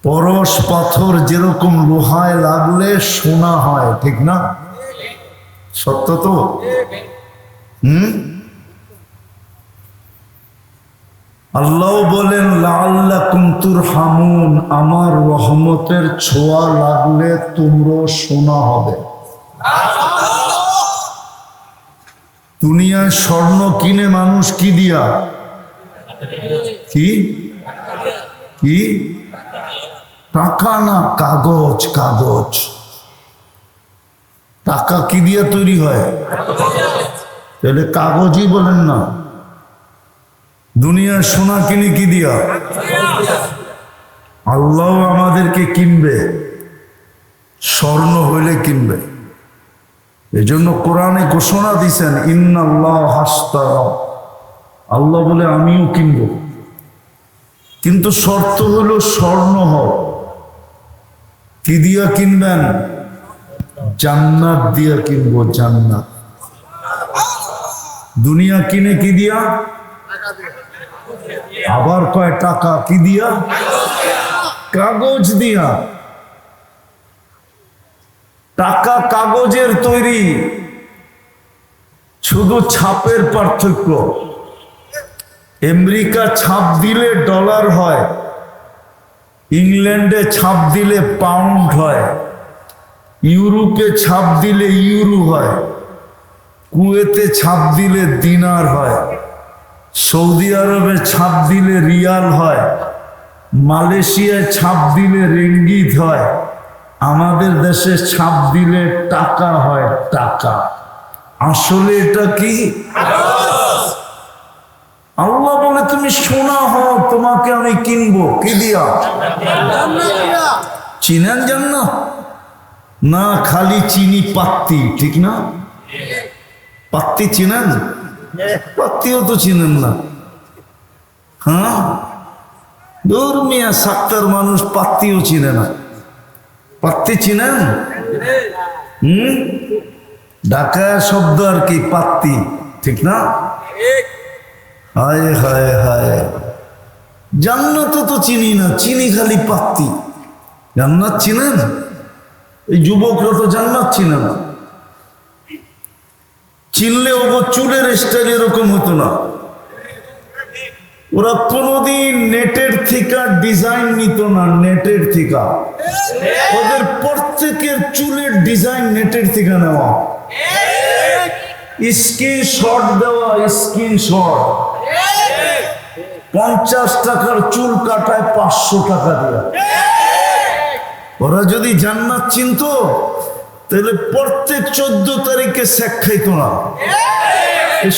পরশ পাথর যেরকম লোহায় লাগলে সোনা হয়, ঠিক না? সত্য তো? আল্লাহ বলেন লাআল্লাকুম তুরহামুন, আমার রহমতের ছোঁয়া লাগলে তোমরা সোনা হবে। দুনিয়ায় স্বর্ণ কিনে মানুষ কি দিয়া? কি কি? টাকা না, কাগজ। কাগজ টাকা কি দিয়া তৈরি হয়? তাহলে কাগজই বলেন না। দুনিয়ার সোনা কিনে কি দিয়া? আল্লাহ আমাদেরকে কিনবে, স্বর্ণ হইলে কিনবে। এজন্য কোরআনে ঘোষণা দিছেন ইন্নাল্লাহ হাশতারা, আল্লাহ বলে আমিও কিনবো, কিন্তু শর্ত হলো স্বর্ণ হোক। কি দিয়া কিনবেন? জান্নাত দিয়া কিনবো, জান্নাত। দুনিয়া কিনে কি দিয়া? আবার কয় টাকা কি দিয়া? কাগজ দিয়া। টাকা কাগজের তৈরি, শুধু ছাপের পার্থক্য। আমেরিকা ছাপ দিলে ডলার হয়, ইংল্যান্ডে ছাপ দিলে পাউন্ড হয়, ইউরোপে ছাপ দিলে ইউরো হয়, কুয়েতে ছাপ দিলে দিনার হয়, সৌদি আরবে ছাপ দিলে রিয়াল হয়, মালয়েশিয়ায় ছাপ দিলে রিঙ্গিত হয়, আমাদের দেশে ছাপ দিলে টাকা হয়, টাকা। আসলে এটা কি? আল্লাহ বলে তুমি সোনা হও, তোমাকে আমি কিনবো। কি দিয়া? চিনেন জান্নাত? না, খালি চিনি পাত্তি, ঠিক না? পাত্তি চিনেন? পাত্তিও তো চিনেন না। হ্যাঁ, দূর মিয়া, সাক্তার মানুষ পাত্তিও চিনে না। পাত্তি চিনেন? ঢাকা শব্দ আর কি পাত্তি, ঠিক না? হায় হায় হায়, জান্নাত তো চিনি না, চিনি খালি পাত্তি। জান্নাত চিনেন? এই যুবকরা তো জান্নাত চিনে না। চিনলে ও চুলের স্টাইল এরকম হতো না। ওরা কোনোদিন নেটের থেকে ডিজাইন নিত না, নেটের থেকে। ওদের প্রত্যেকের চুলের ডিজাইন নেটের থেকে নেওয়া, স্ক্রিনশট দেওয়া, স্ক্রিনশট। 50 টাকার চুল কাটায় 500 টাকা দেওয়া। ওরা যদি জান্নাত চিনতো তাহলে প্রত্যেক 14 তারিখে শেখ খাইত না।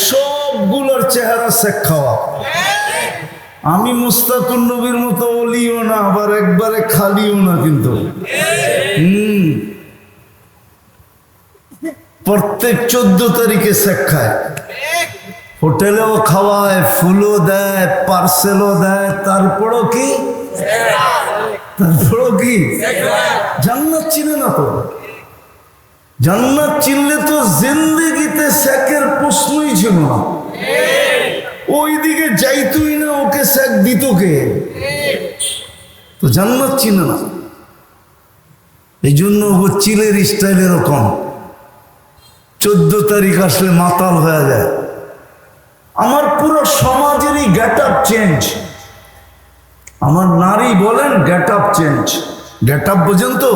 সবগুলোর চেহারা শেখ খাওয়া। আমি মুস্তাকুর নবীর মতো ওলিও না, আবার একবারে খালিও না, কিন্তু প্রত্যেক 14 তারিখে শেখ খায়। হোটেলেও খাওয়ায়, ফুলও দেয়, পার্সেলও দেয়, তারপরও কি? জান্নাত চিনে না তো। জান্নাত চিনলে তো জিন্দেগিতে শেখের প্রশ্নই ছিল না। ওইদিকে যাইতই না, ওকে শেখ দিত কে? তো জান্নাত চিনে না। এই জন্য ও চিলের স্টাইল এরকম। 14 তারিখ আসলে মাতাল হয়ে যায়। আমার পুরো সমাজেরই গেট আপ চেঞ্জ। আমার নারী বলেন get up change. Get up বোঝেন তো?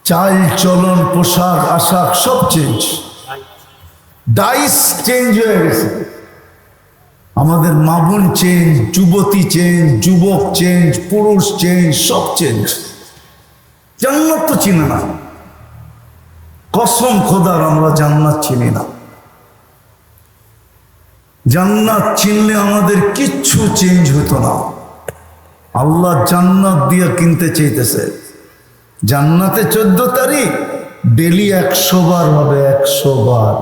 চাল চলন, পোশাক আশাক সব চেঞ্জ। ডাইস চেঞ্জ হয়ে গেছে। আমাদের মা বোন চেঞ্জ, যুবতী চেঞ্জ, যুবক চেঞ্জ, পুরুষ চেঞ্জ, সব চেঞ্জ। জান্নাত তো চিনে না। কসম খোদার, আমরা জান্নাত চিনি না। জান্নাত চিনলে আমাদের কিচ্ছু চেঞ্জ হতো না। আল্লাহ জান্নাত দিয়ে কিনতে চাইতেছে। জান্নাতে 14 তারিখ ডেলি 100 বার হবে, 100 বার।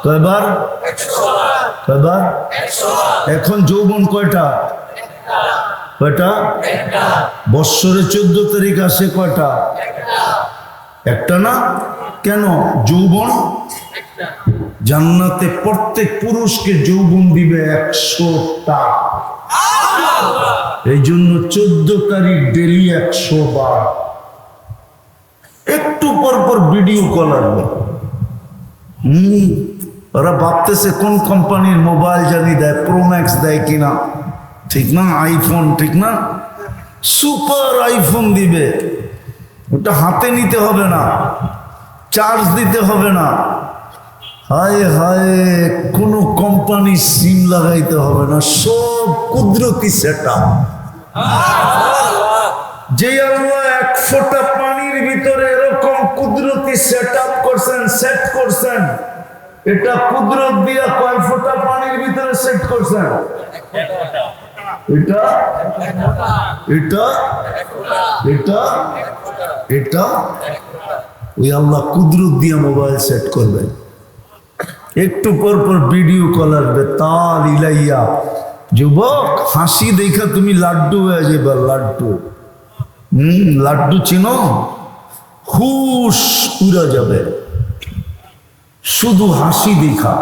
কয়বার? 100 এখন যৌবন কয়টা? কয়টা? বৎসরে 14 তারিখ আসে কয়টা? একটা না? কেন? যৌবন। জান্নাতে প্রত্যেক পুরুষকে যৌবন দিবে 100টা। এই জন্য 14 তারিখ ডেলি 100 বার একটু পর পর ভিডিও কল আসবে। ওরা ভাবতেছে কোন কোম্পানির মোবাইল জানি দেয়, প্রো ম্যাক্স দেয় কিনা, ঠিক না? আইফোন, ঠিক না? সুপার আইফোন দিবে, ওটা হাতে নিতে হবে না, চার্জ দিতে হবে না, হায় হায় কোনো কোম্পানি সিম লাগাইতে হবে না, সব কুদরতি সেটআপ। যে আল্লাহ 1 ফোঁটা পানির ভিতরে এরকম কুদরতি সেটআপ করছেন, সেট করছেন, এটা কুদরত দিয়া কয় ফোঁটা পানির ভিতরে সেট করছেন? এটা এটা এটা এটা ওই আল্লাহ কুদরত দিয়া মোবাইল সেট করবেন। একটু পর পর ভিডিও কল আসবে, তাল ইলাইয়া। যুবক, হাসি দেখা তুমি লাড্ডু হয়ে যাবে, লাড্ডু। লাড্ডু চিনো? হুশ উড়া যাবে শুধু হাসি দেখা।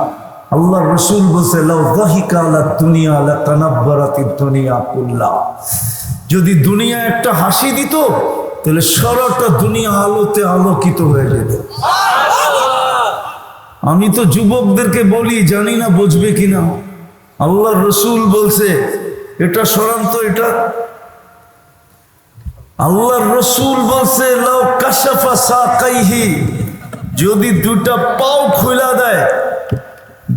আল্লাহ রসুল বলছে, লাউ যাহিকা আলা দুনিয়া লাতানাব্বারাতিদ দুনিয়া কুল্লাহ। যদি দুনিয়া একটা হাসি দিত তাহলে সারাটা দুনিয়া আলোতে আলোকিত হয়ে যেত। আমি তো যুবকদেরকে বলি, জানি না বুঝবে কিনা, আল্লাহ রসুল বলছে এটা সরান্ত, এটা আল্লাহ রসুল বলছে, লাউ কাশাফা সাকাইহি, যদি দুটা পাও খুলা দেয়,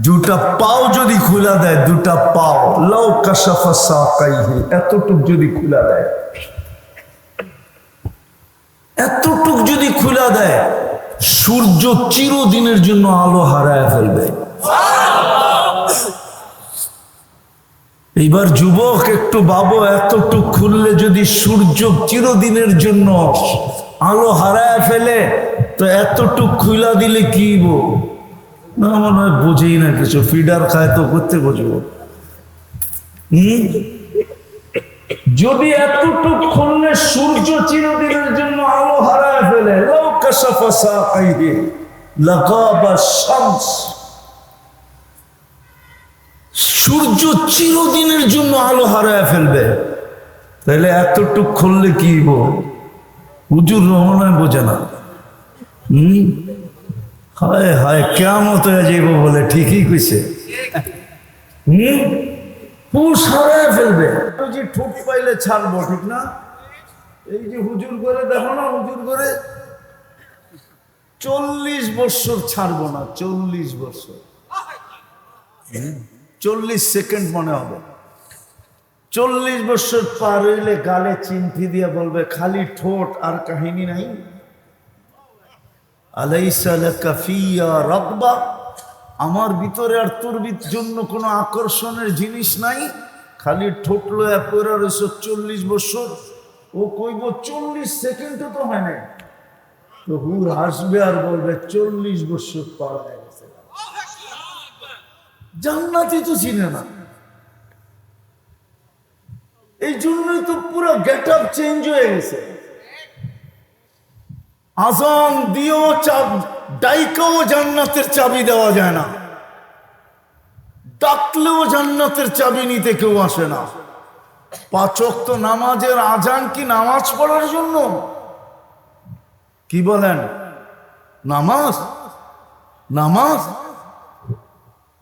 দুটা পাও যদি খুলা দেয়, দুটা পাও, লাউ কাশাফা সাকাইহি, এতটুক যদি খুলা দেয়, এতটুক যদি খুলা দেয়, সূর্য চিরদিনের জন্য আলো হারায় ফেলবে। এইবার যুবক একটু ভাবো, এতটুক খুললে যদি সূর্য চিরদিনের জন্য আলো হারায় ফেলে, তো এতটুক খুলা দিলে কি না? মনে হয় বুঝেই না কিছু, ফিডার খায় তো করতে বুঝবো। যদি এতটুক খুললে সূর্য চিরদিনের জন্য আলো হারায় ফেলে, লাউ কাশাফা সাকাইহি লাগাবা শামস, সূর্য চিরদিনের জন্য আলো হারায় ফেলবে, তাহলে এতটুক খুললে কি হুজুর রহমান বোঝে না। হায় হায় কিয়ামত হয়ে যাইব বলে ঠিকই কইছে। পুষ হারায় ফেলবে। যে ঠোঁট পাইলে ছাড়বো, ঠিক না? এই যে হুজুর করে দেখো না, হুজুর করে 40 বছর ছাড়বো না, 40 বছর, 40 সেকেন্ড মনে হবে। 40 বছর পার হইলে গালে চিমটি দিয়ে বলবে, খালি ঠোঁট আর কাহিনী নাই। আলাইসা লাকা ফিয়া রাগবা, আমার ভিতরে আর তোর জন্য কোনো আকর্ষণের জিনিস নাই, খালি ঠোঁট লয়া পড়া রইছ 40 বছর। ও কইব 40 সেকেন্ডও তো হয় নাই, তো হুর হাসবে আর বলবে 40 বছর পার হয়ে গেছে। জান্নাতি তো চিনে না, এই জন্যই তো পুরো গেট আপ চেঞ্জ হয়ে গেছে। আজান দিয়েও ডাইকাও জান্নাতের চাবি দেওয়া যায় না, ডাকলেও জান্নাতের চাবি নিতে কেউ আসে না। 5 ওয়াক্ত নামাজের আজান কি নামাজ পড়ার জন্য? কি বলেন? নামাজ, নামাজ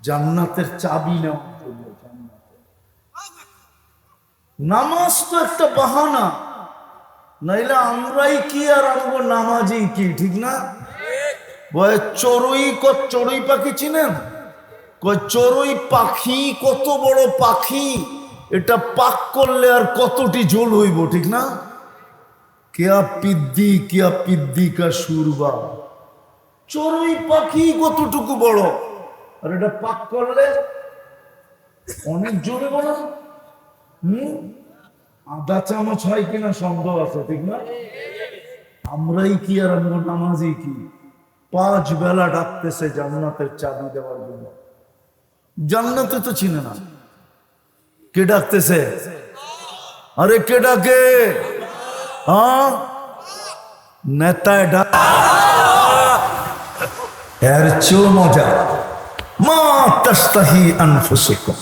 জান্নাতের চাবি নেওয়ার জন্য। নামাজ তো একটা বাহানা, নাইলে আমরাই কি আর আনবো, নামাজি কি, ঠিক না? চড়ুই পাখি চিনেন? চড়ুই পাখি কত বড় পাখি, এটা পাক করলে আর কতটি জল হইব, ঠিক না? কেয়া পিদ্দি কা সুরবা, চড়ুই পাখি কতটুকু বড়, আর এটা পাক করলে অনেক জোরে বড়। আধা চামচ হয় কিনা সন্দেহ আছে, ঠিক না? আমরাই কি আর আমরা নামাজি কি? 5 বেলা ডাকতেছে জান্নাতের চাবি দেওয়ার জন্য। জান্নাতে তো চিনে না, কে ডাকতেছে? আরে কে ডাকে? নেতায় ডাক। এর চেয়েও মজা, মা তাস্তাহি আনফুসুকুম,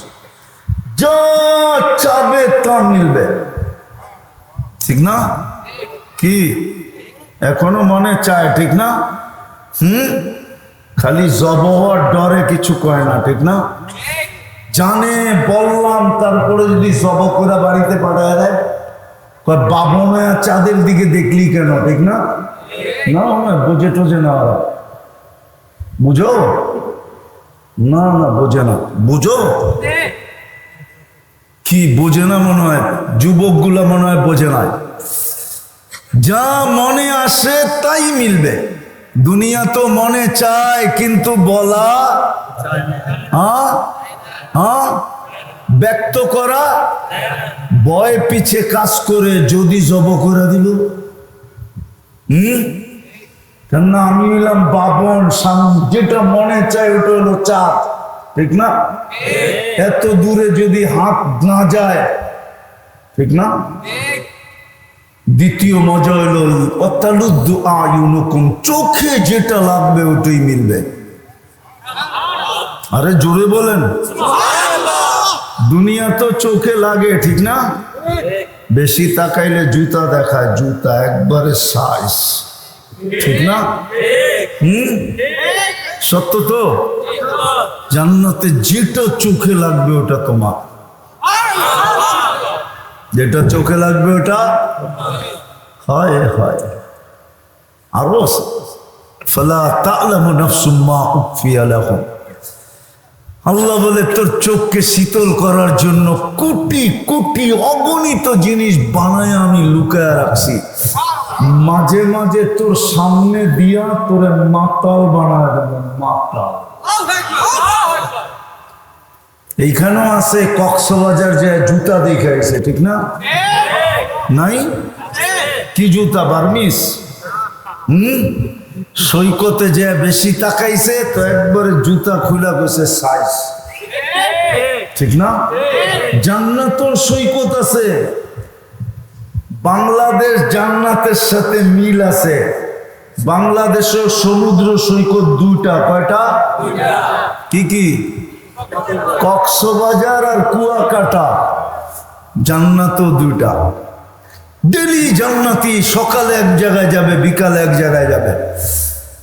যা চাবে তা মিলবে। ঠিক না? কি এখনো মনে চায়, ঠিক না? খালি জব হওয়ার ডরে কিছু কয় না, ঠিক না? জানে বললাম, তারপরে যদি জব করে বাড়িতে পাঠায় দেয়, বাবনা চাঁদের দিকে দেখলি কেন, ঠিক না? না না বোঝে টোঝে না, বুঝো না, না বোঝে না, বুঝো কি বোঝে না? মনে হয় যুবক গুলা মনে হয় বোঝে না। যা মনে আসে তাই মিলবে। দুনিয়া তো মনে চায় কিন্তু বলা, ব্যক্ত করা, ভয় পিছে কাজ করে যদি জব করে দিল, কেননা আমি হইলাম বাবন, যেটা মনে চায় ওটা হলো চাঁদ, ঠিক না? এত দূরে যদি হাত না যায়, ঠিক না? দ্বিতীয় মজা হলো অতালুদ্দু আয়ুনুকুম, চোখে যেটা লাগবে ওটাই মিলবে। আরে জোরে বলেন। দুনিয়া তো চোখে লাগে, ঠিক না? বেশি তাকাইলে জুতা দেখায়, জুতা একবারে সাইজ, ঠিক না? সত্য তো। জান্নাতে যেটা চোখে লাগবে ওটা তোমার, যেটা চোখে লাগবে ওটা হয় হয়। আরো ফালা তা'লামু নাফসুম মা উখফিয়া লাহুম, আল্লাহ বলে তোর চোখকে শীতল করার জন্য কোটি কোটি অগণিত জিনিস বানায় আমি লুকায় রাখছি, মাঝে মাঝে তোর সামনে দিয়া তোরে মাতাল বানায় দেব, মাতাল। এইখানেও আছে কক্সবাজার যে জুতা দেখাইছে, ঠিক না? নাই কি জুতা? বার্মিস। সৈকতে যে বেশি তাকাইছে তো একবারে জুতা খুলা গেছে সাইজ, ঠিক না? জান্নাতুল সৈকত আছে, বাংলাদেশ জান্নাতের সাথে মিল আছে। বাংলাদেশের সমুদ্র সৈকত দুইটা, কয়টা? কি কি? কক্সবাজার আর কুয়াকাটা। জান্নাতও দুইটা। ডেলি জান্নাতি সকালে এক জায়গায় যাবে, বিকালে এক জায়গায় যাবে,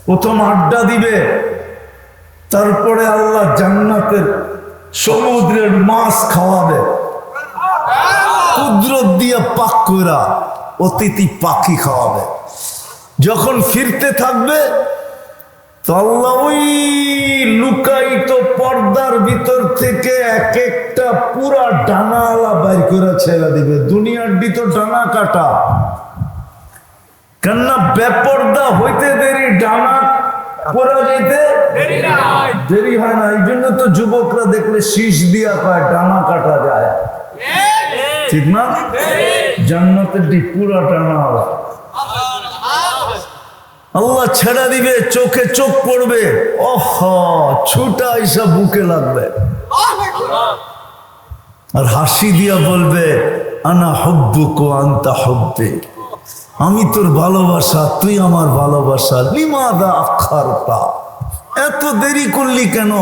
প্রথম আড্ডা দিবে, তারপরে আল্লাহ জান্নাতের সমুদ্রের মাছ খাওয়াবে, কুদরত দিয়ে পাক কইরা অতিথি পাখি খাওয়াবে। যখন ফিরতে থাকবে তো আল্লাহ ওই লুকায়িত পর্দার ভিতর থেকে এক একটা পুরা ডানাওয়ালা বাইর করে ছেড়ে দিবে। দুনিয়ার তো ডানা কাটা, কেননা বেপর্দা হইতে দেরি, ডানা পরা যেতে দেরি হয় না। এই জন্য তো যুবকরা দেখলে শীষ দিয়া পায় ডানা কাটা যায়, ঠিক না? জান্নাতের পুরা ডানাওয়ালা আল্লাহ ছেড়ে দিবে, চোখে চোখ পড়বে, ওহ ছুটা এসা বুকে লাগবে, আর হাসি দিয়া বলবে আনা হুব্বুকা আনতা হুব্বি, আমি তোর ভালোবাসা, তুই আমার ভালোবাসা। লিমাদা আখারতা, এত দেরি করলি কেন?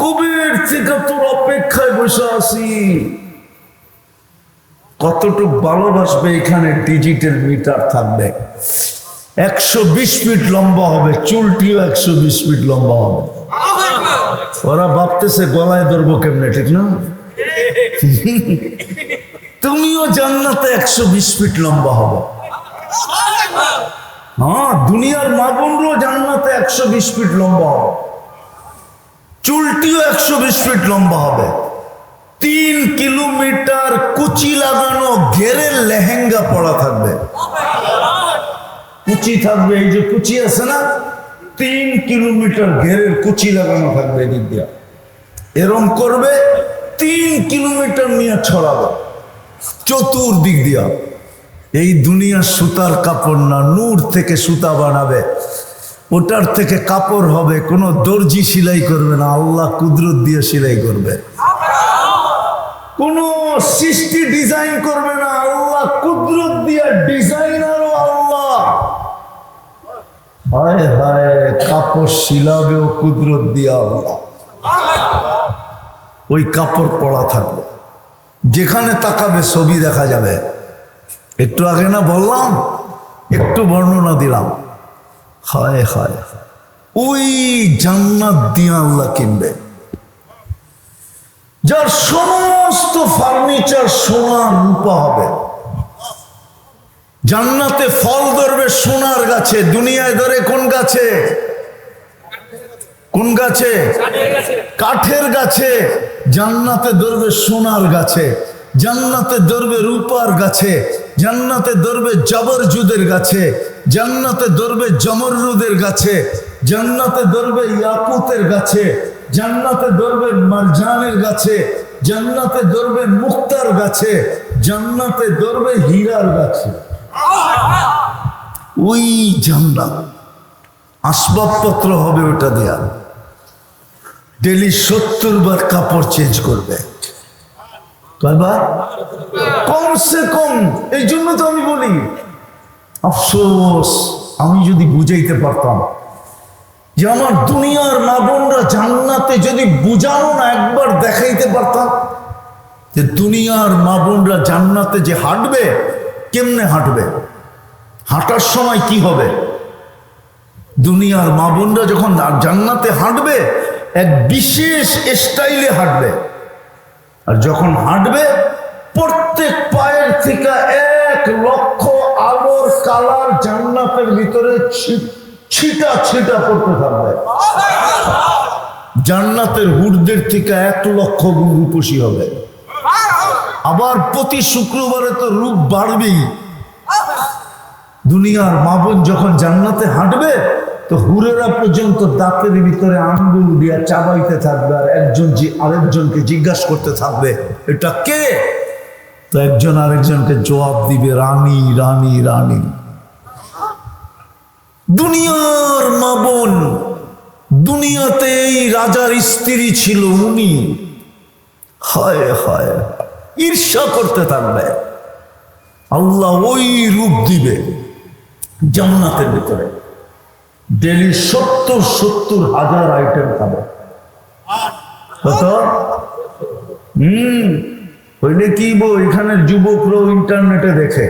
কবের থেকে তোর অপেক্ষায় বসে আছি। কতটুক ভালোবাসবে এখানে ডিজিটাল মিটার থাকবে। 120 ফিট লম্বা হবে, চুলটিও 120 ফিট লম্বা হবে। ওরা ভাবতেছে গলায় ধরবো কেমনে, ঠিক না? তুমিও জান্নাতে 120 ফিট লম্বা হবে। হ্যাঁ, দুনিয়ার মা বোনরাও জান্নাতে 120 ফিট লম্বা হবে, চুলটিও 120 ফিট লম্বা হবে। 3 কিলোমিটার কুচি লাগানো ঘেরের লেহেঙ্গা পরা থাকবে, কুচি থাকবে, এই যে কুচি আছে না, 3 কিলোমিটার ঘেরের কুচি লাগানো থাকবে এদিক দিয়া। এরম করবে 3 কিলোমিটার নিয়ে ছড়াবে চতুর্দিক দিয়া। এই দুনিয়ার সুতার কাপড় না, নূর থেকে সুতা বানাবে, ওটার থেকে কাপড় হবে। কোনো দর্জি সেলাই করবে না, আল্লাহ কুদরত দিয়ে সেলাই করবে। কোন সৃষ্টি ডিজাইন করবে না, আল্লাহ কুদরত দিয়ে ডিজাইনারও আল্লাহ। হায় হায়, কাপড় শিলাবেও কুদরত দিয়ে আল্লাহ। ওই কাপড় পরা থাকবে, যেখানে তাকাবে ছবি দেখা যাবে। একটু আগে না বললাম, একটু বর্ণনা দিলাম। হায় হায়, ওই জান্নাত দিয়ে আল্লাহ কিনবে, যার সমস্ত ফার্নিচার সোনা রূপা হবে। জান্নাতে ফল ধরবে সোনার গাছে। দুনিয়ায় ধরে কোন গাছে? কোন গাছে? কাঠের গাছে। জান্নাতে ধরবে সোনার গাছে, জান্নাতে ধরবে রূপার গাছে, জান্নাতে ধরবে জবরজুদের গাছে, জান্নাতে ধরবে জমরুদের গাছে, জান্নাতে ধরবে ইয়াকুতের গাছে, জান্নাতে ধরবে মারজানের গাছে, জান্নাতে ধরবে মুক্তার গাছে, জান্নাতে ধরবে হীরার গাছে। ওই জান্নাত আসবাবপত্র হবে ওটা দেয়া। ডেলি 70 বার কাপড় চেঞ্জ করবে। কয়বার? কমসে কম। এই জন্য তো আমি বলি, আফসোস, আমি যদি বুঝাইতে পারতাম যে আমার দুনিয়ার মা বোনরা জান্নাতে যদি বুঝানো না একবার দেখাইতে পারতাম যে দুনিয়ার মা বোনরা জান্নাতে যে হাঁটবে, কেমনে হাঁটবে, হাঁটার সময় কি হবে। দুনিয়ার মা বোনরা যখন জান্নাতে হাঁটবে এক বিশেষ স্টাইলে হাঁটবে, আর যখন হাঁটবে প্রত্যেক পায়ের থেকে 1 লক্ষ আলোর কালার জান্নাতের ভিতরে ছিটা ছিটা পড়তে থাকবে। জান্নাতের হুরদের থেকে 1 লক্ষ গুণ রূপসী হবে। আবার প্রতি শুক্রবারে তো রূপ বাড়বেই। দুনিয়ার মা বোন যখন জান্নাতে হাঁটবে তো হুরেরা পর্যন্ত দাঁতের ভিতরে আঙ্গুল দিয়া চাবাইতে থাকবে, আর আরেকজনকে জিজ্ঞাসা করতে থাকবে এটা কে। তো একজন আরেকজনকে জবাব দিবে রানী রানী রানী। দুনিয়ার মা বোন, দুনিয়াতে এই রাজার স্ত্রী ছিল উনি, হায় হায় ঈর্ষা করতে থাকবে। আল্লাহ ওই রূপ দিবে জান্নাতের ভিতরে। ডেলি 70 হাজার আইটেম খাবে। কত? হইলে কি বো, এখানের যুবকরাও ইন্টারনেটে দেখে,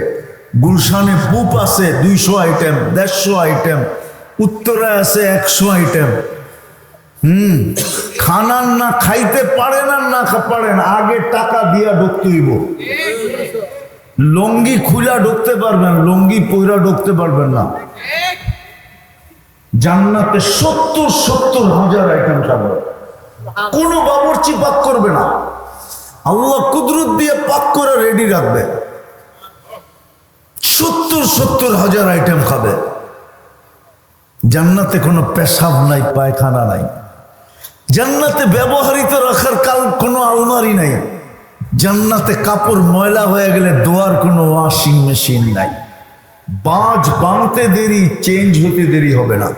গুলশানে পুপ আছে 200 আইটেম, 150 আইটেম, উত্তরায় আছে 100 আইটেম। খানার না খাইতে পারেন আর না পারেন, আগে টাকা দিয়া ঢুকতে হইব। লঙ্গি খুলা ঢুকতে পারবেন, লঙ্গি পইরা ঢুকতে পারবেন না। জান্নাতে 70 হাজার আইটেম খাবে। কোন বাবুর্চি পাক করবে না, আল্লাহ কুদরত দিয়ে পাক করে রেডি রাখবে। 70 হাজার আইটেম খাবে। জান্নাতে কোনো পেশাব নাই, পায়খানা নাই। জান্নাতে ব্যবহৃত রাখার কোনো আলমারি নাই। জান্নাতে কাপড় ময়লা হয়ে গেলে ধোয়ার কোনো ওয়াশিং মেশিন নাই। বাজ বাঁধতে দেরি, চেঞ্জ হতে দেরি হবে না।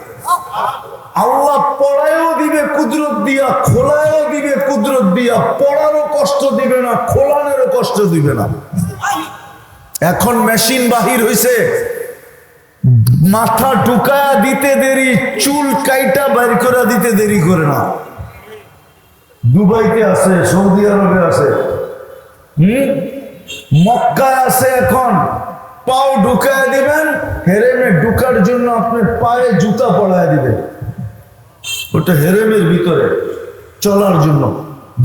আল্লাহ পড়ায়ও দিবে কুদরত দিয়া, খোলায়ও দিবে কুদরত দিয়া। পড়ারও কষ্ট দিবে না, খোলানেরও কষ্ট দিবে না। এখন মেশিন বাহির হইছে, মাথা ঢুকায়া দিতে দেরি, চুল কাইটা বাইর করে দিতে দেরি করে না। দুবাইতে আছে, সৌদি আরবে আছে, মক্কায় আছে। এখন পাও ঢুকায় দিবেন, হেরেমে ঢুকার জন্য আপনার পায়ে জুতা পড়ায় দিবেন, ওটা হেরেমের ভিতরে চলার জন্য।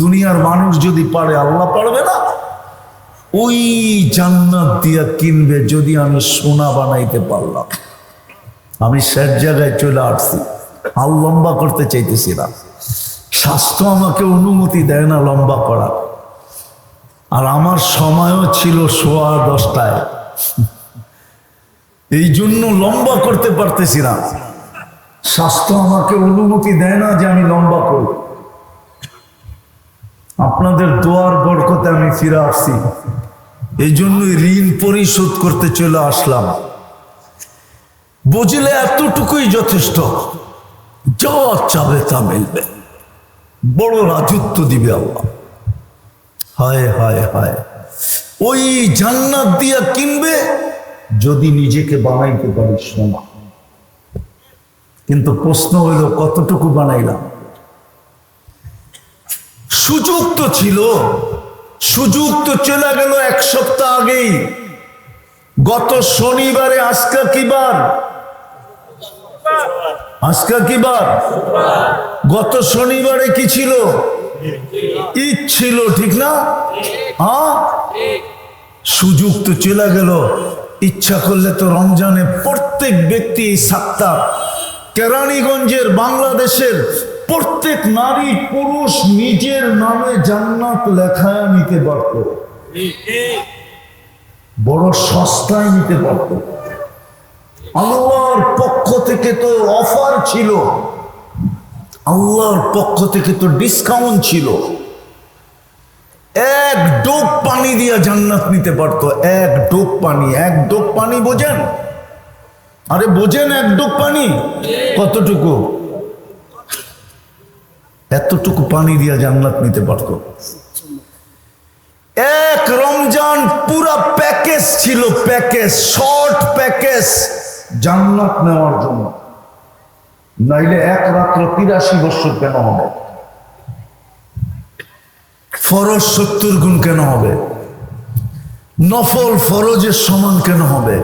দুনিয়ার মানুষ যদি পারে, আল্লাহ পারবে না? ওই জান্নাত দিয়া কিনবে। যদি আমি সোনা বানাইতে পারলাম। আমি শেষ জায়গায় চলে আসছি, আর লম্বা করতে চাইতেছি না। স্বাস্থ্য আমাকে অনুমতি দেয় না লম্বা করার, আর আমার সময়ও ছিল 10:15। এই জন্য লম্বা করতে পারতেছি না। স্বাস্থ্য আমাকে অনুমতি দেয় না যে আমি লম্বা করি। আপনাদের দোয়ার বরকতে আমি ফিরে আসছি, এই জন্যই ঋণ পরিশোধ করতে চলে আসলাম। বুঝলে এতটুকুই যথেষ্ট, যা চাবে তা মিলবে। বড় রাজত্ব দিবে আল্লাহ। হায় হায় হায়, ওই জান্নাত দিয়া কিনবে যদি নিজেকে বানাইতে পারি সোনা। কিন্তু প্রশ্ন হইল কতটুকু বানাইলাম। সুযোগ তো ছিল, সুযোগ তো চলে গেল 1 সপ্তাহ আগেই। গত শনিবারে আজকে কি বার? আজকে কি বার? গত শনিবারে কি ছিল? ঈদ ছিল, ঠিক না? হ্যাঁ, সুযোগ তো চলে গেল। ইচ্ছা করলে তো রমজানে প্রত্যেক ব্যক্তি এই সাতটা কেরানীগঞ্জের বাংলাদেশের প্রত্যেক নারী পুরুষ নিজের নামে জান্নাত লেখায় নিতে পারত, বড় সস্তায় নিতে পারত। আল্লাহর পক্ষ থেকে তো অফার ছিল, আল্লাহর পক্ষ থেকে তো ডিসকাউন্ট ছিল। এক ডোক পানি দিয়া জান্নাত নিতে পারতো। এক ডোক পানি, এক ডোক পানি বোঝেন? আরে বোঝেন এক ডোক পানি কতটুকু? এতটুকু পানি দিয়া জান্নাত নিতে পারতো। এক রমজান পুরা প্যাকেজ ছিল, প্যাকেজ, শর্ট প্যাকেজ জান্নাত নেওয়ার জন্য। নাইলে এক রাত্র 83 বছর কেন হবে? ফরজ 70 গুণ কেন হবে? নফল ফরজের সমান কেন হবে?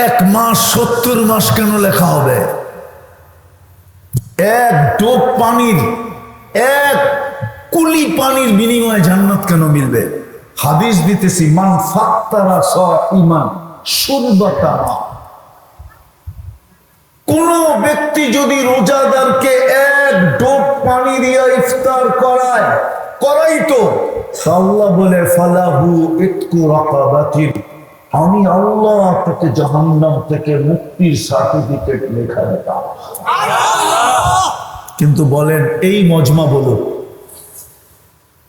এক মাস 70 মাস কেন লেখা হবে? এক ডোব পানির, এক কুলি পানির বিনিময়ে জান্নাত কেন মিলবে? হাদিস দিতেছি, মান ফাত্তারা সাইমান শুরবাতা। কোন ব্যক্তি যদি রোজাদারকে এক ডোব পানি দিয়ে ইফতার করাইতো, আল্লাহ বলে ফালাহু ইতকু রাকাবাতিন, আমি আল্লাহ তাকে জাহান্নাম থেকে মুক্তির সার্টিফিকেট লেখা দিতাম। কিন্তু বলেন, এই মজমা বলো,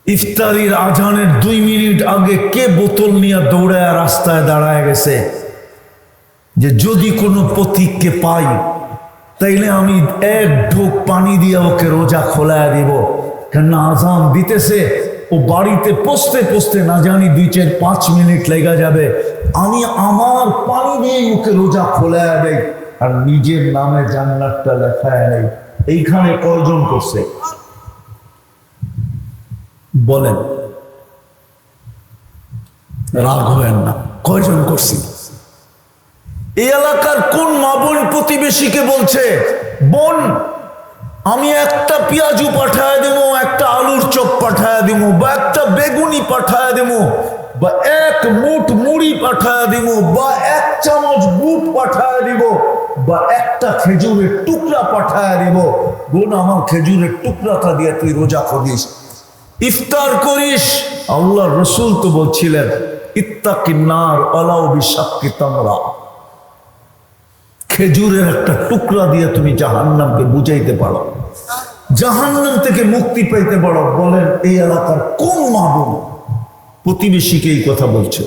ইফতারির আজানের 2 মিনিট আগে কে বোতল নিয়ে দৌড়ায় রাস্তায় দাঁড়ায় গেছে যে যদি কোনো পথিককে পাই তাইলে আমি এক ঢোক পানি দিয়ে ওকে রোজা খোলায় দিব? কেননা আজান দিতেছে, ও বাড়িতে পৌঁছতে পৌঁছতে না জানি 2-4-5 মিনিট লেগে যাবে, আমি আমার পানি দিয়ে ওকে রোজা খোলায় দেই আর নিজের নামে জান্নাতটা লেখায় নেই। এইখানে কয়জন করছে বলেন? রাগ হবেন না, কয়জন করছি? এই এলাকার কোন মা বোন প্রতিবেশীকে বলছে, বোন আমি একটা পেঁয়াজু পাঠায় দেব, একটা আলুর চপ পাঠায় দেব, বা একটা বেগুনি পাঠায় দেব, বা এক মুঠ মুড়ি পাঠায় দিব, বা 1 চামচ বুট পাঠায় দিব, বা একটা খেজুরের টুকরা পাঠায় দিব? বোন আমার খেজুরের টুকরাটা দিয়ে তুই রোজা করিস, ইফতার করিস। আল্লাহ রসুল তো বলছিলেন, ইত্তাকিন নার ওয়ালাউ বিশাক্কি তামরা, খেজুরের একটা টুকরা দিয়ে তুমি জাহান্নামকে বুঝাইতে পারো, জাহান্নাম থেকে মুক্তি পাইতে পারো। বলেন, এই এলাকার কোন মা বোন প্রতিবেশীকে এই কথা বলছে?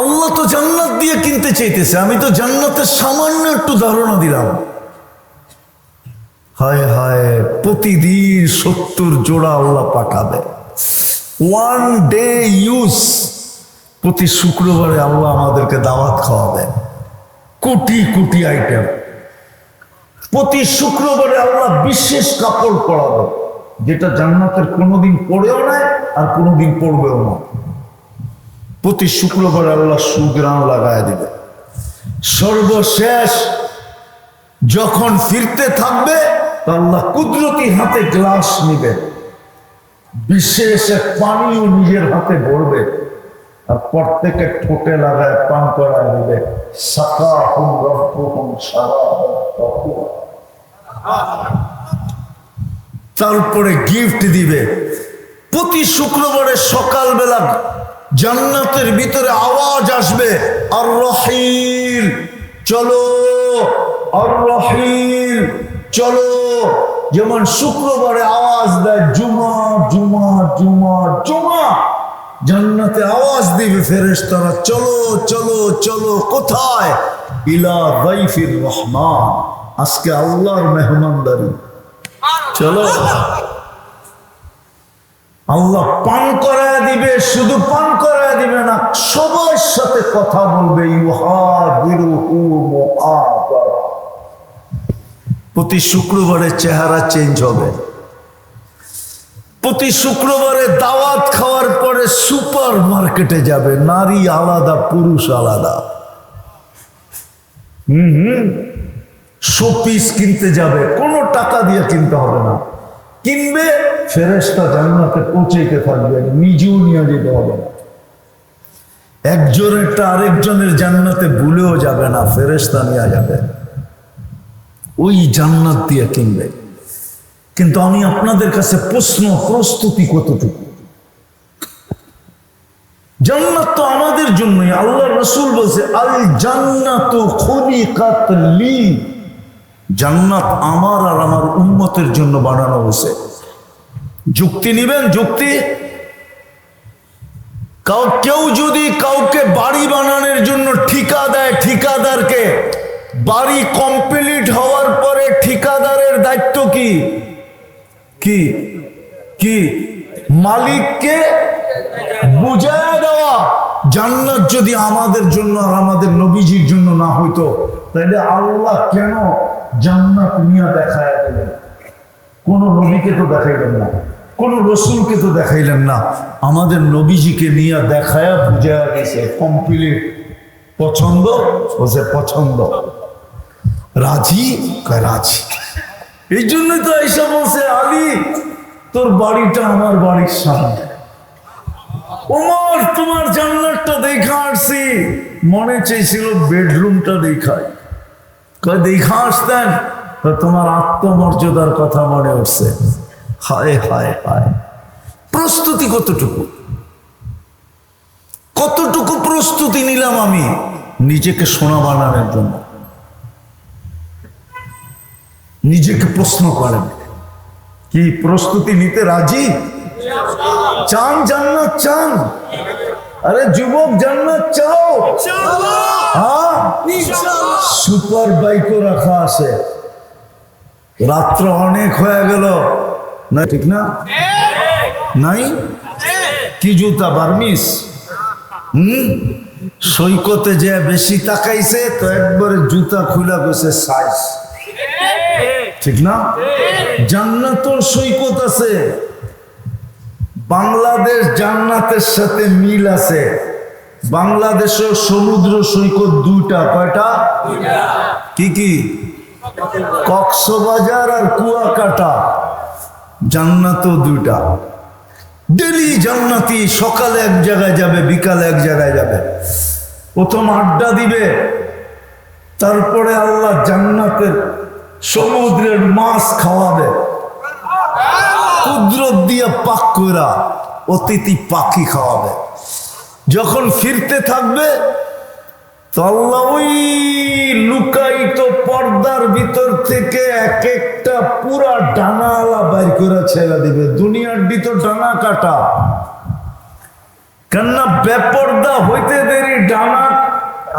আল্লাহ তো জান্নাত দিয়ে কিনতে চাইতেছে, আমি তো জান্নাতের সামান্য একটু ধারণা দিলাম। হায় হায়, প্রতিদিন 70 জোড়া আল্লাহ পাঠাবে। 1 ডে ইউজ, প্রতি শুক্রবারে আল্লাহ আমাদেরকে দাওয়াত খাওয়াবে, কোটি কোটি আইটেম। প্রতি শুক্রবারে আল্লাহ বিশেষ কাপড় পরাবে, যেটা জান্নাতের কোনোদিন পরেও নাই আর কোনোদিন পরবেও না। প্রতি শুক্রবারে আল্লাহ সুগ্রাণ লাগায় দিবে। সর্বশেষ যখন ফিরতে থাকবে, আল্লাহ কুদরতি হাতে গ্লাস নিবে, বিশেষ এক পানিও নিজের হাতে ভরবে আর প্রত্যেকে ঠোঁটে লাগায় পান করায় দিবে। সাকাহুম রাব্বুহুম শারাবান তাহুরা, তারপরে গিফট দিবে। প্রতি শুক্রবারে সকালবেলা জান্নাতের ভিতরে আওয়াজ আসবে, আর রহিল চলো, আর রহিল চলো। যেমন শুক্রবারে আওয়াজ দেয় জুমা জুমা জুমা জুমা, জান্নাতে আওয়াজ দিবে ফেরেশতারা, চলো চলো চলো। কোথায়? ইলা দাইফির রহমান, আজকে আল্লাহর মেহমানদারি, চলো। আল্লাহ পান করায় দিবে, শুধু পান করায় দিবে না, সবার সাথে কথা বলবে। প্রতি শুক্রবারে চেহারা চেঞ্জ হবে। প্রতি শুক্রবারে দাওয়াত খাওয়ার পরে সুপার মার্কেটে যাবে, নারী আলাদা পুরুষ আলাদা, শোপিস কিনতে যাবে, কোনো টাকা দিয়ে কিনতে হবে না, কিনবে ফেরেশতা জান্নাতে পৌঁছাইতে থাকবে, নিজেও নিয়ে যেতে হবে না। একজনেরটা আরেকজনের জান্নাতে ভুলেও যাবে না, ফেরেশতা নিয়ে যাবে, ওই জান্নাত দিয়ে কিনবে। কিন্তু আমি আপনাদের কাছে প্রশ্ন, প্রস্তুতি কতটুকু? জান্নাত তো আমাদের জন্যই, আল্লাহ রাসূল বলছে আল জান্নাতু খুলিকাত লি, জান্নাত আমার আর আমার উম্মতের জন্য বানানো হয়েছে। যুক্তি নিবেন? যুক্তি? কেউ যদি কাউকে বাড়ি বানানোর জন্য ঠিকা দেয়, ঠিকাদারকে বাড়ি কমপ্লিট হওয়ার পরে ঠিকাদারের দায়িত্ব কি? কি কি? মালিককে বুঝায় দেওয়া। জান্নাত যদি আমাদের জন্য আর আমাদের নবীজির জন্য না হইতো, তাহলে আল্লাহ কেন জান্নাত নিয়ে দেখায় দিলেন? কোন নবীকে তো দেখাইলেন না, কোন রসুলকে তো দেখাইলেন না, আমাদের নবীজিকে নিয়ে দেখায়া বুঝায় গেছে কমপ্লিট। পছন্দ হচ্ছে পছন্দ, রাজি রাজি। এই জন্যই তো এসে বলছে আলী তোর বাড়িটা আমার বাড়ির সামনে, ওমর তোমার জান্নাতটা দেখা আসছি, মনে চাইছিল বেডরুমটা দেখাই, দেখা আসতেন তো তোমার আত্মমর্যাদার কথা মনে উঠছে। হায় হায় হায়, প্রস্তুতি কতটুকু, কতটুকু প্রস্তুতি নিলাম আমি নিজেকে সোনা বানানোর জন্য? নিজেকে প্রশ্ন করেন, কি প্রস্তুতি নিতে রাজি? চান জান্নাত? চান? আরে যুবক জান্নাত চাও? হ্যাঁ, সুপার বাইকও রাখা আছে, রাত্র অনেক হয়ে গেল না, ঠিক না? নাই কি জুতা? বার্মিস? সৈকতে যে বেশি তাকাইছে তো একবারে জুতা খুলা গেছে সাইজ, ঠিক না? জান্নাতের সৈকত আছে, বাংলাদেশ জান্নাতের সাথে মিল আছে। বাংলাদেশের সমুদ্র সৈকত দুইটা, কয়টা? কি কি? কক্সবাজার আর কুয়াকাটা। জান্নাতও দুইটা। ডেলি জান্নাতি সকালে এক জায়গায় যাবে, বিকালে এক জায়গায় যাবে, প্রথম আড্ডা দিবে, তারপরে আল্লাহ জান্নাতের সমুদ্রের মাছ খাওয়াবে, কুদরত দিয়া পাক কইরা অতিথি পাখি খাওয়াবে। যখন ফিরতে থাকবে তো আল্লাহ ওই লুকায়িত পর্দার ভিতর থেকে এক একটা পুরা ডানাওয়ালা বাইর করে ছেড়ে দিবে। দুনিয়ার ভিতর ডানা কাটা, কেননা বেপর্দা হইতে দেরি, ডানা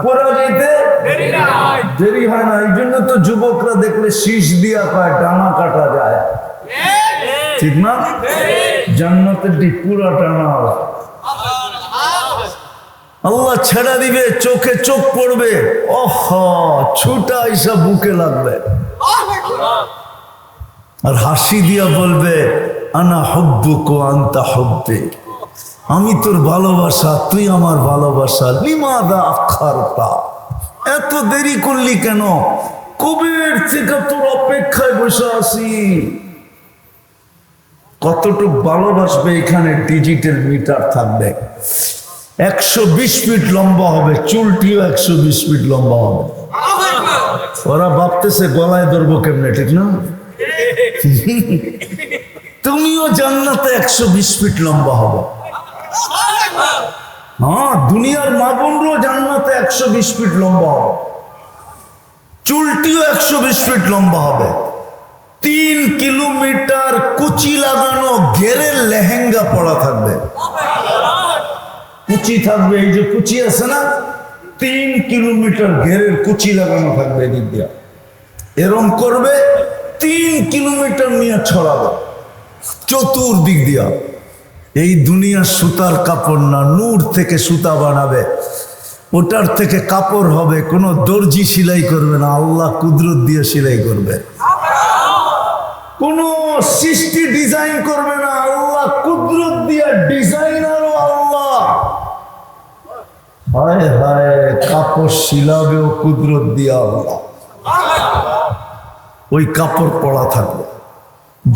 পরা যাইতে দেরি হয় না। এই জন্য তো যুবকরা দেখলে শীষ দিয়া পায় ডানা কাটা যায়, ঠিক না? জান্নাতের পুরা ডানাওয়ালা আল্লাহ ছেড়ে দিবে, চোখে চোখ পড়বে, ওহ ছুটা এসব বুকে লাগবে, আর হাসি দিয়া বলবে আনা হুব্বুকা আনতা হুব্বি, আমি তোর ভালোবাসা, তুই আমার ভালোবাসা। লিমাদা আখারতা, এত দেরি করলি কেন? কবের থেকে তোর অপেক্ষায় বসে আছি। কতটুকু ভালোবাসবে এখানে ডিজিটাল মিটার থাকবে। 120 ফিট লম্বা হবে, চুলটিও 120 ফিট লম্বা হবে। ওরা ভাবতেছে গলায় ধরবো কেমনে, ঠিক না? তুমিও জান্নাতে 120 ফিট লম্বা হবে। হ্যাঁ, দুনিয়ার মা বোনরাও জান্নাতে 120 ফিট লম্বা হবে, চুলটিও 120 ফিট লম্বা হবে। 3 কিলোমিটার কুচি লাগানো ঘেরের লেহেঙ্গা পরা থাকবে, কুচি থাকবে, এই যে কুচি আছে না, 3 কিলোমিটার ঘেরের কুচি লাগানো থাকবে এদিক দিয়া, এরম করবে 3 কিলোমিটার নিয়ে ছড়াবে চতুর্দিক দিয়া। এই দুনিয়ার সুতার কাপড় না, নূর থেকে সুতা বানাবে, ওটার থেকে কাপড় হবে, কোনো দর্জি সেলাই করবে না, আল্লাহ কুদরত দিয়ে সেলাই করবে। কোনো সৃষ্টি ডিজাইন করবে না, আল্লাহ কুদরত দিয়া ডিজাইনারও আল্লাহ। হায় হায়, কাপড় শিলাবেও কুদরত দিয়া আল্লাহ। ওই কাপড় পরা থাকবে,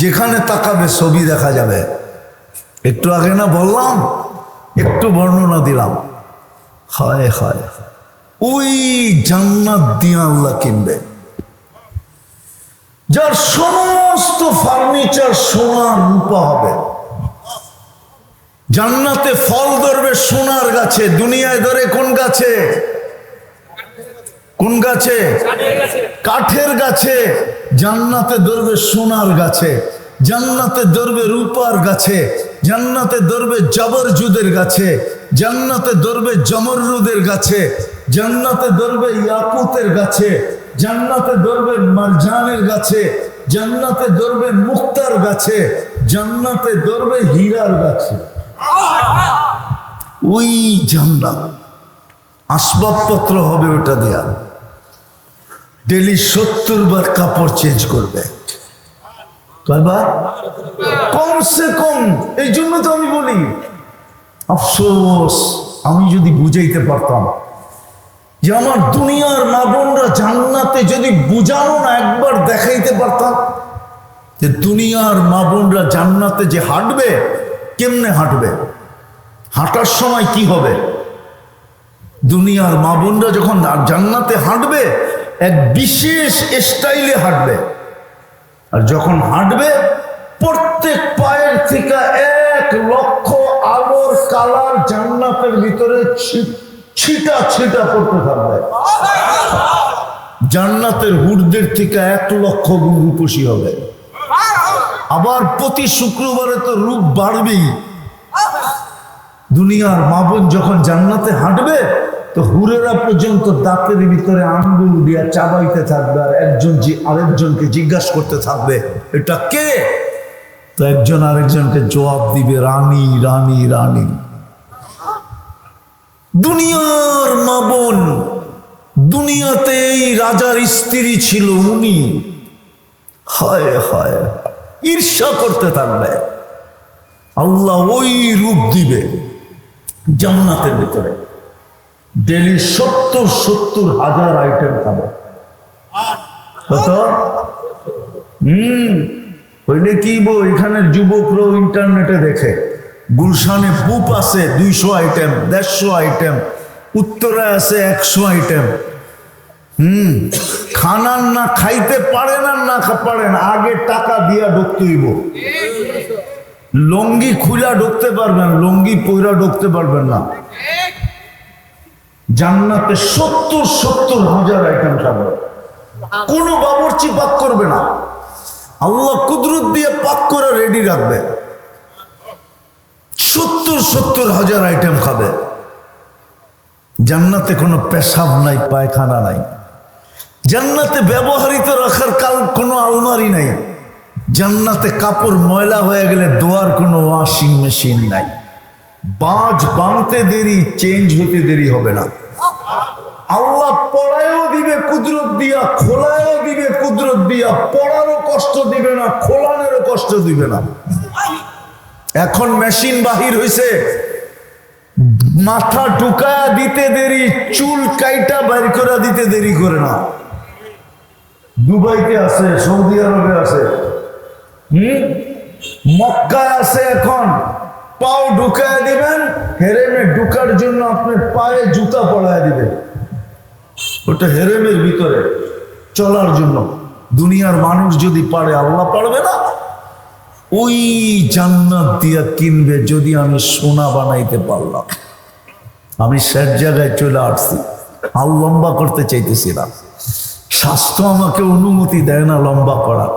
যেখানে তাকাবে ছবি দেখা যাবে। একটু আগে না বললাম, একটু বর্ণনা দিলাম। হায় হায়, ওই জান্নাত দিয়ে আল্লাহ কিনবে, যার সমস্ত ফার্নিচার সোনার রূপা হবে। জান্নাতে ফল ধরবে সোনার গাছে, দুনিয়ায় ধরে কোন গাছে? কোন গাছে? কাঠের গাছে। জান্নাতে ধরবে সোনার গাছে, জান্নাতে ধরবে রূপার গাছে, জান্নাতে ধরবে জবরজুদের গাছে, জান্নাতে ধরবে জমরুদের গাছে, জান্নাতে ধরবে ইয়াকুতের গাছে, জান্নাতে ধরবে মারজানের গাছে, জান্নাতে ধরবে মুক্তার গাছে, জান্নাতে ধরবে হীরার গাছে। ওই জান্নাত আসবাবপত্র হবে ওটা দেয়া। ডেলি 70 বার কাপড় চেঞ্জ করবে। কয়বার? কমসে কম। এই জন্য তো আমি বলি, আফসোস, আমি যদি বুঝাইতে পারতাম যে আমার দুনিয়ার মা বোনরা জান্নাতে, যদি বুঝানো না একবার দেখাইতে পারতাম যে দুনিয়ার মা বোনরা জান্নাতে যে হাঁটবে, কেমনে হাঁটবে, হাঁটার সময় কি হবে। দুনিয়ার মা বোনরা যখন জান্নাতে হাঁটবে এক বিশেষ স্টাইলে হাঁটবে, আর যখন হাঁটবে প্রত্যেক পায়ের থেকে 1 লক্ষ আলোর কালার জান্নাতের ভিতরে ছিটা ছিটা পড়তে থাকবে। জান্নাতের হুরদের থেকে 1 লক্ষ গুণ রূপসী হবে। আবার প্রতি শুক্রবারে তো রূপ বাড়বেই। দুনিয়ার মা বোন যখন জান্নাতে হাঁটবে তো হুরেরা পর্যন্ত দাঁতের ভিতরে আঙ্গুল দিয়া চাবাইতে থাকবে, আর আরেকজনকে জিজ্ঞাসা করতে থাকবে এটা কে। তো একজন আরেকজনকে জবাব দিবে রানী রানী রানী। দুনিয়ার মা বোন, দুনিয়াতে এই রাজার স্ত্রী ছিল উনি, হায় হায়, ঈর্ষা করতে থাকবে। আল্লাহ ওই রূপ দিবে জান্নাতের ভিতরে। ডেলি 70 হাজার আইটেম খাবে। কত? হইলে কি বই, এখানের যুবকরাও ইন্টারনেটে দেখে, গুলশানে পুপ আছে 200 আইটেম, 150 আইটেম, উত্তরায় আছে 100 আইটেম। খানার না খাইতে পারেন আর না পারেন, আগে টাকা দিয়া ঢুকতে হইব। লঙ্গি খুলা ঢুকতে পারবেন, লঙ্গি পইরা ঢুকতে পারবেন না। জান্নাতে 70 হাজার আইটেম খাবে, কোনো বাবুর্চি পাক করবে না, আল্লাহ কুদরত দিয়ে পাক করে রেডি রাখবে। 70 হাজার আইটেম খাবে। জান্নাতে কোনো পেশাব নাই, পায়খানা নাই। জান্নাতে ব্যবহৃত রাখার কোনো আলমারি নাই। জান্নাতে কাপড় ময়লা হয়ে গেলে ধোয়ার কোনো ওয়াশিং মেশিন নাই। বাজ বাঁধতে দেরি, চেঞ্জ হতে দেরি হবে না। আল্লাহ পড়ায়ও দিবে কুদরত দিয়া, খোলায়ও দিবে কুদরত দিয়া। পড়ারও কষ্ট দিবে না, খোলানেরও কষ্ট দিবে না। এখন মেশিন বাহির হয়েছে, মাথা ঢুকায়া দিতে দেরি, চুল কাইটা বাইর করে দিতে দেরি করে না। দুবাইতে আছে, সৌদি আরবে আছে, মক্কায় আছে। এখন পাও ঢুকায় দিবেন, হেরেমে ঢুকার জন্য আপনার পায়ে জুতা পড়ায় দিবেন, ওটা হেরেমের ভিতরে চলার জন্য। দুনিয়ার মানুষ যদি পারে, আল্লাহ পারবে না? ওই জান্নাত দিয়া কিনবে। যদি আমি সোনা বানাইতে পারলাম। আমি শেষ জায়গায় চলে আসছি, আর লম্বা করতে চাইতেছিলাম, স্বাস্থ্য আমাকে অনুমতি দেয় না লম্বা করা,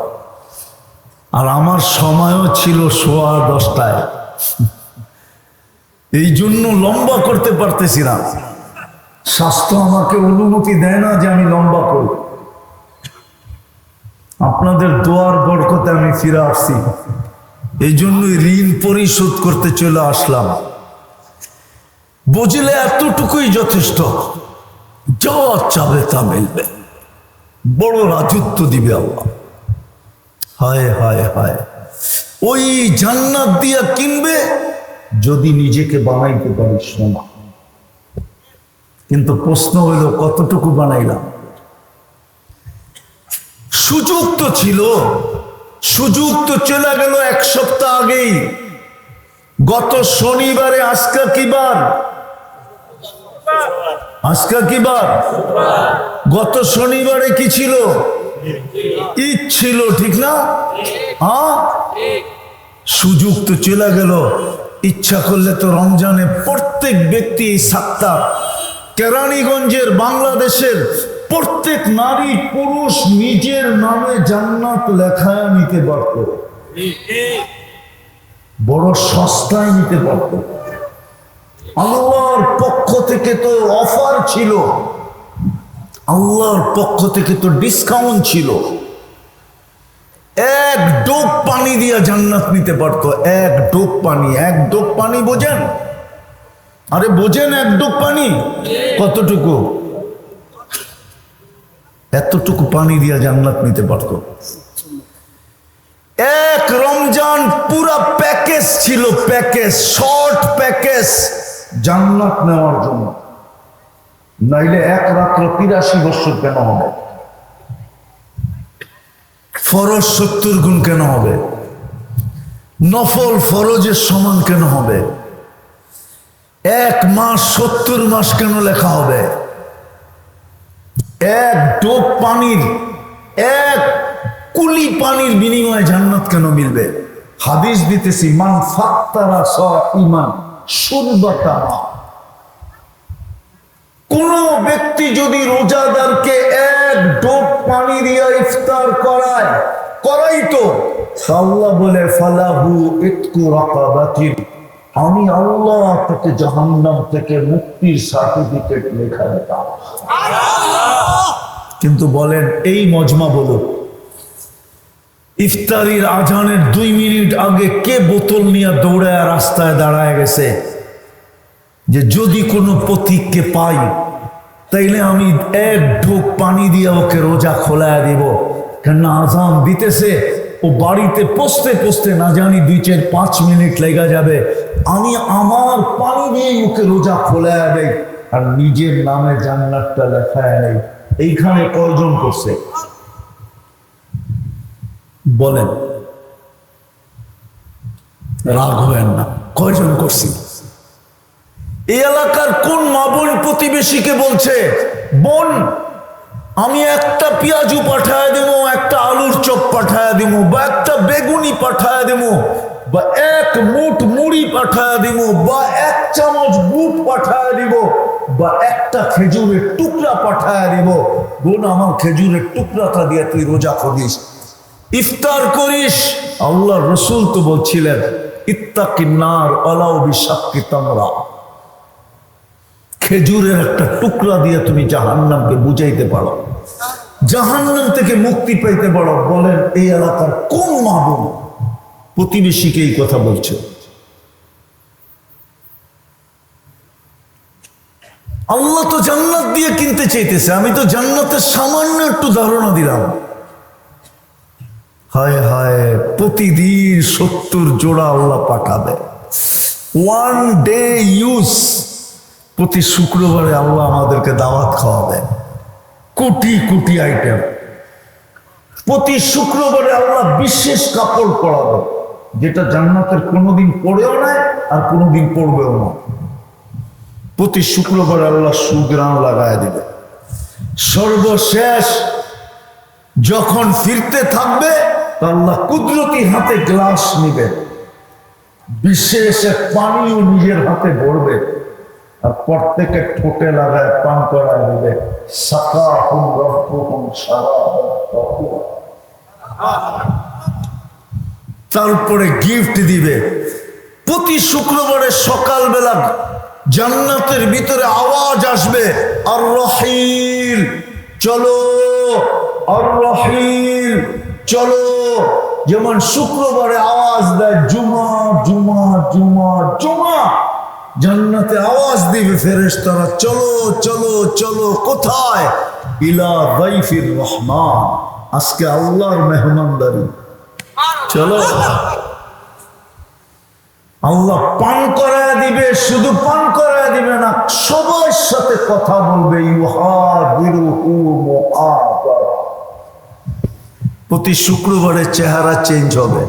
আর আমার সময়ও ছিল 10:15। এই জন্য লম্বা করতে পারতেছি না। স্বাস্থ্য আমাকে অনুমতি দেয় না যে আমি লম্বা করব। আপনাদের দোয়ার বরকতে আমি ফিরে আসছি, এই জন্যই ঋণ পরিশোধ করতে চলে আসলাম। বুঝলে এতটুকুই যথেষ্ট, যা চাবে তা মিলবে। বড় রাজত্ব দিবে আল্লাহ। হায় হায় হায়, ওই জান্নাত দিয়া কিনবে যদি নিজেকে বানাইতে পারিস না। কিন্তু প্রশ্ন হইল কতটুকু বানাইলাম? সুযোগ তো ছিল, সুযোগ তো চলে গেল এক সপ্তাহ আগেই। গত শনিবারে, আজকে কি বার? আজকে কি বার? গত শনিবারে কি ছিল? ঈদ ছিল, ঠিক না? হ্যাঁ, সুযোগ তো চলে গেল। ইচ্ছা করলে তো রমজানে প্রত্যেক ব্যক্তি এই সাত্তার কেরানীগঞ্জের, বাংলাদেশের প্রত্যেক নারী পুরুষ নিজের নামে জান্নাত লেখায় নিতে পারত, বড় সস্তায় নিতে পারত। আল্লাহর পক্ষ থেকে তো অফার ছিল, আল্লাহর পক্ষ থেকে তো ডিসকাউন্ট ছিল। এক ডোব পানি দিয়া জান্নাত নিতে পারত, এক ডোব পানি। এক ডোব পানি বোঝেন? আরে বোঝেন এক ডোব পানি কতটুকু? এতটুকু পানি দিয়া জান্নাত নিতে পারত। এক রমজান পুরা প্যাকেজ ছিল, প্যাকেজ, শর্ট প্যাকেজ জান্নাত নেওয়ার জন্য। নাইলে এক রাত্র 83 বছর কেন হবে? ফরজ 70 গুণ কেন হবে? নফল ফরজের সমান কেন হবে? এক মাস 70 মাস কেন লেখা হবে? এক ডোব পানির, এক কুলি পানির বিনিময়ে জান্নাত কেন মিলবে? হাদিস দিতেছি, মান ফাত্তারা সাইমান শুরবাতানা। কোন ব্যক্তি যদি রোজাদারকে এক ডোব পানি দিয়ে ইফতার করাইতো, আল্লাহ বলে ফালাহু ইতকু রাকাবাতিন, আমি আল্লাহ তাকে জাহান্নাম থেকে মুক্তির সার্টিফিকেট লেখা দিতাম। কিন্তু বলেন এই মজমা বলুক, ইফতারির আজানের 2 মিনিট আগে কে বোতল নিয়ে দৌড়ায় রাস্তায় দাঁড়ায় গেছে যে যদি কোনো পথিককে পাই তাইলে আমি এক ঢোক পানি দিয়ে ওকে রোজা খোলায় দিব। কেননা আজান দিতেছে, ও বাড়িতে পৌঁছতে পৌঁছতে না জানি 2-4-5 মিনিট লেগে যাবে, আমি আমার পানি দিয়ে ওকে রোজা খোলায় দেই আর নিজের নামে জান্নাতটা লেখায় নেই। এইখানে কয়জন করছে বলেন? রাগ হবেন না, কয়জন করছি? এই এলাকার কোন মা বোন প্রতিবেশীকে বলছে, বোন আমি একটা পেঁয়াজু পাঠায় দেবো, একটা আলুর চপ পাঠায় দিব, বা একটা বেগুনি পাঠায় দেব, বা এক মুঠ মুড়ি পাঠায় দিব, বা 1 চামচ বুট পাঠায় দিব, বা একটা খেজুরের টুকরা পাঠায় দিব। বোন আমার খেজুরের টুকরাটা দিয়ে তুই রোজা করিস, ইফতার করিস। আল্লাহ রসুল তো বলছিলেন ইত্তাকিন নার ওয়ালাউ বিশাক্কি তামরা, খেজুরের একটা টুকরা দিয়ে তুমি জাহান্নামকে বুঝাইতে পারো, জাহান্নাম থেকে মুক্তি পাইতে পারো। বলেন এই এলাকার কোন মা বোন প্রতিবেশীকে এই কথা বলছে? আল্লাহ তো জান্নাত দিয়ে কিনতে চাইতেছে, আমি তো জান্নাতের সামান্য একটু ধারণা দিলাম। হায় হায়, প্রতিদিন 70 জোড়া আল্লাহ পাঠাবে। 1 ডে ইউজ, প্রতি শুক্রবারে আল্লাহ আমাদেরকে দাওয়াত খাওয়াবে, কোটি কোটি আইটেম। প্রতি শুক্রবারে আল্লাহ বিশেষ কাপড় পরাবে, যেটা জান্নাতের কোনোদিন পরেও নাই আর কোনোদিন পরবেও না। প্রতি শুক্রবারে আল্লাহ সুগ্রাম লাগায় দিবে। সর্বশেষ যখন ফিরতে থাকবে আল্লাহ কুদরতি হাতে গ্লাস নিবে, বিশেষ এক পানিও নিজের হাতে ভরবে আর প্রত্যেকের ঠোঁটে লাগায় পান করায় দিবে। সাকাহুম রাব্বুহুম শারাবান তাহুরা, তারপরে গিফট দিবে। প্রতি শুক্রবারে সকালবেলা জান্নাতের ভিতরে আওয়াজ আসবে, আর রহিল চলো, আর রহিল চলো। যেমন শুক্রবারে আওয়াজ দেয় জুমা জুমা জুমা জুমা, জান্নাতে আওয়াজ দিবে ফেরেশতারা, চলো চলো চলো। কোথায়? ইলা দাইফির রহমান, আজকে আল্লাহর মেহমানদারি। চলো আল্লাহ পান করায় দিবে, শুধু পান করায় দিবে না, সবার সাথে কথা বলবে। প্রতি শুক্রবারে চেহারা চেঞ্জ হবে।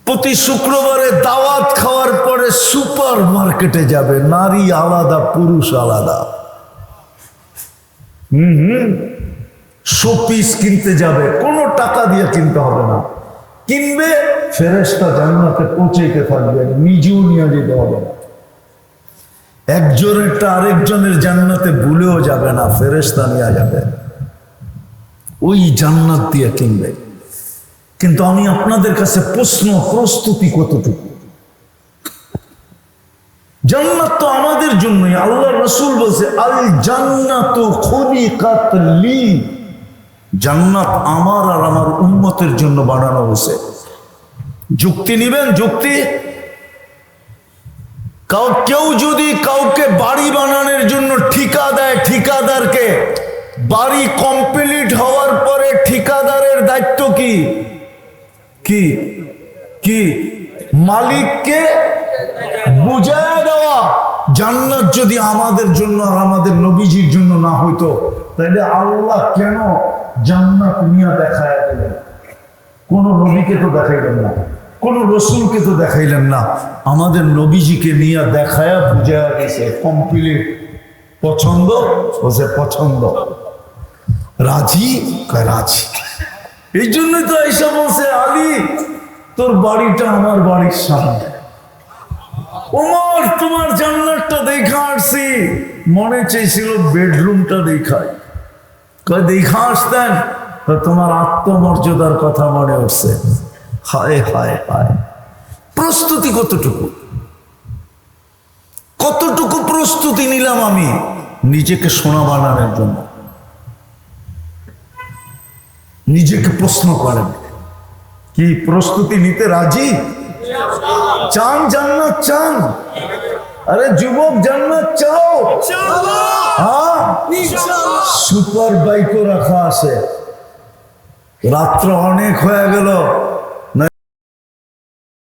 প্রতি শুক্রবারে দাওয়াত খাওয়ার পরে সুপার মার্কেটে যাবে, নারী আলাদা পুরুষ আলাদা। শোপিস কিনতে যাবে, কোনো টাকা দিয়ে কিনতে হবে না, কিনবে ফেরেশতা জান্নাতে পৌঁছাইতে থাকবে, নিজেও নিয়ে যেতে হবে না। একজনেরটা আরেকজনের জান্নাতে ভুলেও যাবে না, ফেরেশতা নিয়ে যাবে, ওই জান্নাত দিয়ে কিনবে। কিন্তু আমি আপনাদের কাছে প্রশ্ন, প্রস্তুতি কতটুকু? জান্নাত তো আমাদের জন্যই, আল্লাহ রাসূল বলছে আল জান্নাতু খুলিকাত লি, জান্নাত আমার আর আমার উম্মতের জন্য বানানো হয়েছে। যুক্তি নিবেন? যুক্তি? কেউ যদি কাউকে বাড়ি বানানোর জন্য ঠিকা দেয়, ঠিকাদারকে, বাড়ি কমপ্লিট হওয়ার পরে ঠিকাদারের দায়িত্ব কি? কি কি? মালিককে বুঝায় দেওয়া। জান্নাত যদি আমাদের জন্য আর আমাদের নবীজির জন্য না হইতো, তাহলে আল্লাহ কেন জান্নাত নিয়ে দেখায় দিলেন? কোন নবীকে তো দেখাইলেন না, কোন রসুলকে তো দেখাইলেন না, আমাদের নবীজিকে নিয়ে দেখায়া বুঝায় গেছে কমপ্লিট। পছন্দ বলছে পছন্দ, রাজি কয় রাজি। এই জন্যই তো এসে বলছে আলী তোর বাড়িটা আমার বাড়ির সামনে, ওমর তোমার জান্নাতটা দেখা আসছি, মনে চেয়েছিল বেডরুমটা দেখায়, কয় দেখা আসতেন তো তোমার আত্মমর্যাদার কথা মনে উঠছে। হায় হায় হায়, প্রস্তুতি কতটুকু, কতটুকু প্রস্তুতি নিলাম আমি নিজেকে সোনা বানানোর জন্য? নিজেকে প্রশ্ন করেন, কি প্রস্তুতি নিতে রাজি? চান জান্নাত? চান? আরে যুবক জান্নাত চাও? হ্যাঁ, সুপার বাইকও রাখা আছে। রাত্র অনেক হয়ে গেল,